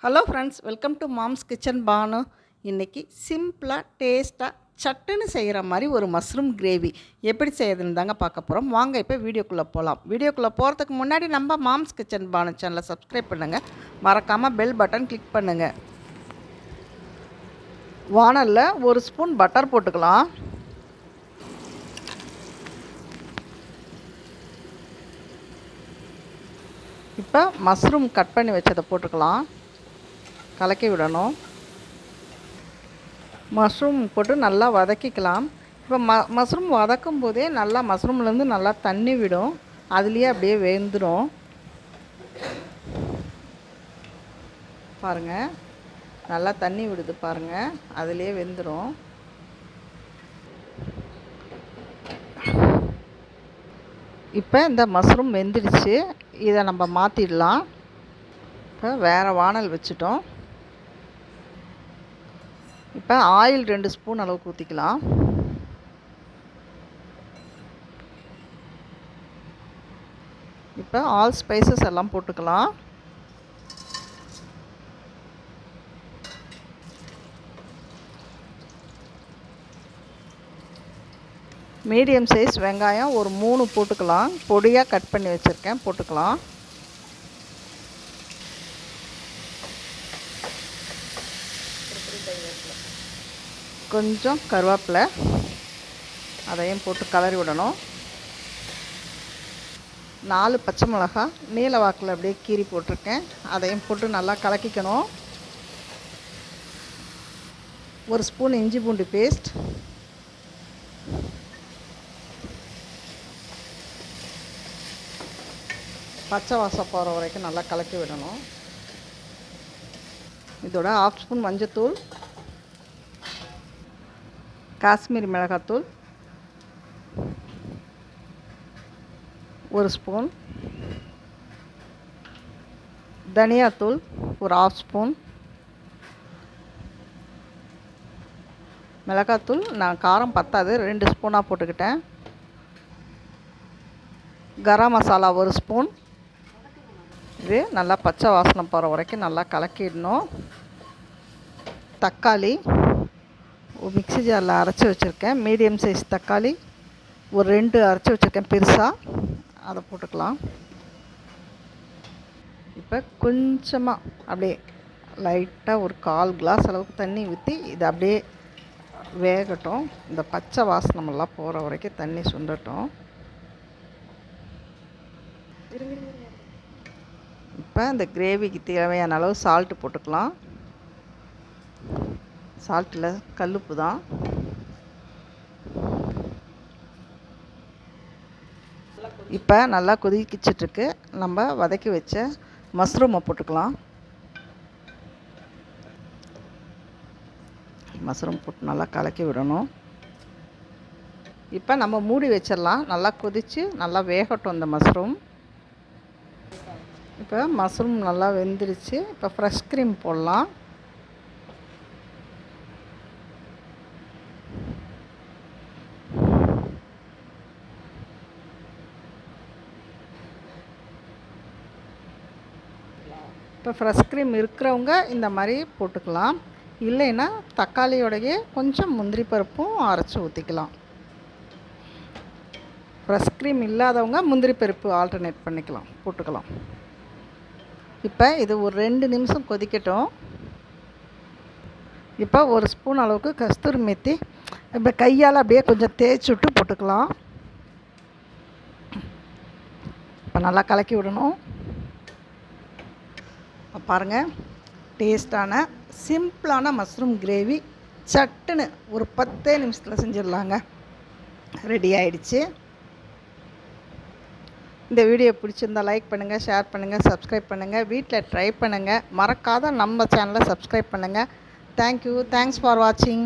Hello friends, welcome to mom's kitchen Banu. இன்றைக்கி சிம்பிளாக டேஸ்ட்டாக சட்டுன்னு செய்கிற மாதிரி ஒரு மஷ்ரூம் கிரேவி எப்படி செய்யறதுன்னு தாங்க பார்க்க போகிறோம். வாங்க இப்போ வீடியோக்குள்ளே போகலாம். வீடியோக்குள்ளே போகிறதுக்கு முன்னாடி நம்ம மாம்ஸ் கிச்சன் பானு சேனலை சப்ஸ்கிரைப் பண்ணுங்கள். மறக்காமல் பெல் பட்டன் கிளிக் பண்ணுங்கள். வானலில் ஒரு ஸ்பூன் பட்டர் போட்டுக்கலாம். இப்போ மஷ்ரூம் கட் பண்ணி வச்சதை போட்டுக்கலாம். கலக்கி விடணும். மஷ்ரூம் போட்டு நல்லா வதக்கிக்கலாம். இப்போ மஷ்ரூம் வதக்கும் போதே நல்லா மஷ்ரூம்லேருந்து நல்லா தண்ணி விடும். அதுலேயே அப்படியே வெந்துடும். பாருங்கள், நல்லா தண்ணி விடுது பாருங்கள், அதுலேயே வெந்துடும். இப்போ இந்த மஷ்ரூம் வெந்துடுச்சு. இதை நம்ம மாற்றிடலாம். இப்போ வேறு வானல் வச்சுட்டோம். இப்போ ஆயில் 2 ஸ்பூன் அளவுக்கு ஊற்றிக்கலாம். இப்போ ஆல் ஸ்பைசஸ் எல்லாம் போட்டுக்கலாம். மீடியம் சைஸ் வெங்காயம் ஒரு 3 போட்டுக்கலாம். பொடியாக கட் பண்ணி வச்சுருக்கேன், போட்டுக்கலாம். கொஞ்சம் கருவேப்பிலை, அதையும் போட்டு கலரி விடணும். 4 பச்சை மிளகாய் நீல வாக்கில் அப்படியே கீறி போட்டிருக்கேன், அதையும் போட்டு நல்லா கலக்கிக்கணும். 1 ஸ்பூன் இஞ்சி பூண்டு பேஸ்ட், பச்சை வாசம் போகிற வரைக்கும் நல்லா கலக்கி விடணும். இதோட 1/2 ஸ்பூன் மஞ்சத்தூள், காஷ்மீரி மிளகாத்தூள் 1 ஸ்பூன், தனியாத்தூள் ஒரு 1/2 ஸ்பூன், மிளகாத்தூள் நான் காரம் பத்தாது 2 ஸ்பூனாக போட்டுக்கிட்டேன். கரம் மசாலா 1 ஸ்பூன். இது நல்லா பச்சை வாசனை போகிற வரைக்கும் நல்லா கலக்கிடணும். தக்காளி மிக்ஸி ஜாரில் அரைச்சி வச்சுருக்கேன். மீடியம் சைஸ் தக்காளி ஒரு 2 அரைச்சி வச்சுருக்கேன் பெருசாக, அதை போட்டுக்கலாம். இப்போ கொஞ்சமாக அப்படியே லைட்டாக ஒரு 1/4 கிளாஸ் அளவுக்கு தண்ணி ஊற்றி இதை அப்படியே வேகட்டும். இந்த பச்சை வாசனமெல்லாம் போகிற வரைக்கும் தண்ணி சுண்டட்டும். இப்போ இந்த கிரேவிக்கு தேவையான அளவு சால்ட்டு போட்டுக்கலாம். சால்ட்டில் கல்லுப்பு தான். இப்போ நல்லா கொதிக்கிச்சிட்ருக்கு. நம்ம வதக்கி வச்ச மஷ்ரூமை போட்டுக்கலாம். மஷ்ரூம் போட்டு நல்லா கலக்கி விடணும். இப்போ நம்ம மூடி வச்சிடலாம். நல்லா கொதித்து நல்லா வேகட்டும் இந்த மஷ்ரூம். இப்போ மஷ்ரூம் நல்லா வெந்துடுச்சு. இப்போ ஃப்ரெஷ் க்ரீம் போடலாம். இப்போ ஃப்ரெஷ் க்ரீம் இருக்கிறவங்க இந்த மாதிரி போட்டுக்கலாம். இல்லைன்னா தக்காளியோடையே கொஞ்சம் முந்திரி பருப்பும் அரைச்சி ஊற்றிக்கலாம். ஃப்ரெஷ் க்ரீம் இல்லாதவங்க முந்திரி பருப்பு ஆல்டர்னேட் பண்ணிக்கலாம், போட்டுக்கலாம். இப்போ இது ஒரு 2 நிமிஷம் கொதிக்கட்டும். இப்போ 1 ஸ்பூன் அளவுக்கு கஸ்தூரி மேத்தி இப்போ கையால் அப்படியே கொஞ்சம் தேய்ச்சி விட்டு போட்டுக்கலாம். இப்போ நல்லா கலக்கி விடணும். பாருங்கள், டேஸ்டான சிம்பிளான மஷ்ரூம் கிரேவி சட்டுன்னு ஒரு 10 நிமிஷத்தில் செஞ்சிடலாங்க. ரெடி ஆகிடுச்சு. இந்த வீடியோ பிடிச்சிருந்தா லைக் பண்ணுங்கள், ஷேர் பண்ணுங்கள், சப்ஸ்கிரைப் பண்ணுங்கள். வீட்டில் ட்ரை பண்ணுங்கள். மறக்காத நம்ம சேனலை சப்ஸ்கிரைப் பண்ணுங்கள். தேங்க்யூ. தேங்க்ஸ் ஃபார் வாட்சிங்.